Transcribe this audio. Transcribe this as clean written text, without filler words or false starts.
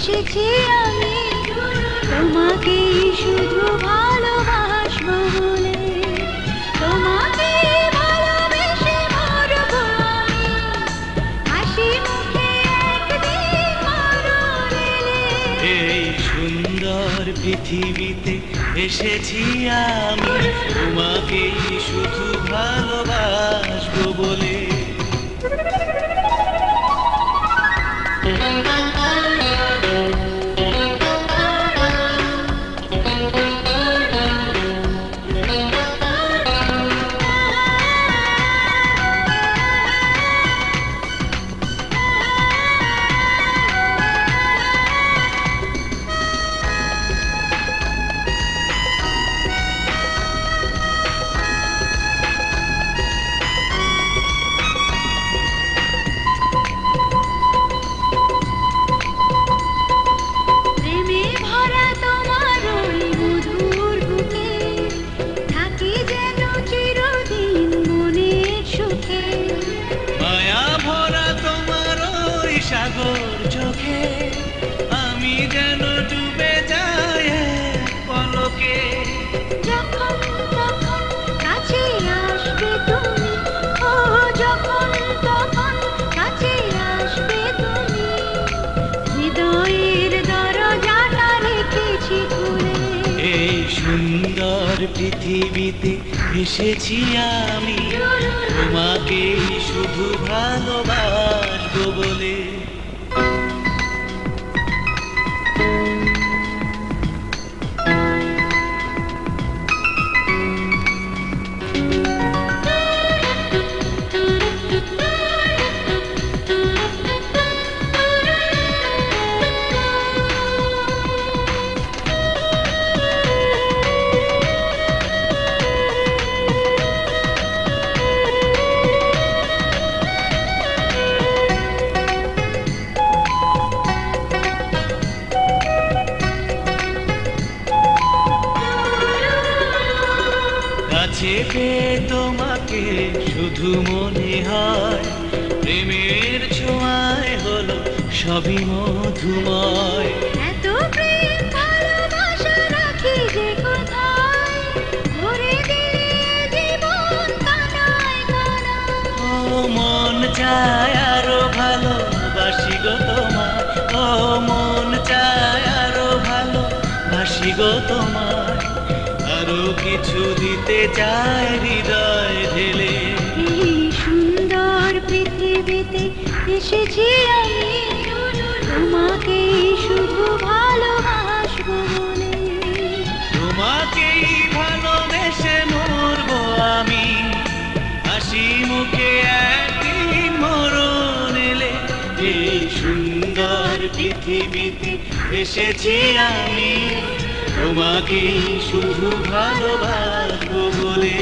এসেছি আমি তোমাকেই শুধু ভালোবাসবো বলে, তোমাকে ভালোবেসে মরবো আমি, হাসি মুখে একদিন মরণ এলে। এই সুন্দর পৃথিবীতে এসেছি আমি তোমাকেই শুধু ভালোবাসবো বলে। সাগর চোখে আমি যেন ডুবে যাই পলকে। যখন তখন কাছে আসবে তুমি, ও যখন তখন কাছে আসবে তুমি, হৃদয়ের দরজাটা রেখেছি খুলে। এই সুন্দর পৃথিবীতে এসেছি আমি তোমাকে শুধু ভালোবাসবো বলে। কাছে পেয়ে তোমাকে শুধু মনে হয় প্রেমের ছোঁয়ায় হলো সবই মধুময়। এত প্রেম ভালোবাসা রাখি যে কোথায়, ভরে দিলে জীবন কানায় কানায়। ও মন চায় আরো ভালোবাসি গো তোমায়, ও মন চায় আরো ভালোবাসি গো তোমায়, আরো কিছু দিতে চায় হৃদয় ঢেলে। এই সুন্দর পৃথিবীতে এসেছি আমি তোমাকেই শুধু ভালোবাসবো বলে, তোমাকেই ভালোবেসে মরবো আমি, হাসি মুখে একদিন মরণ এলে। এই সুন্দর পৃথিবীতে এসেছি আমি তোমাকেই শুধু ভালোবাসবো বলে।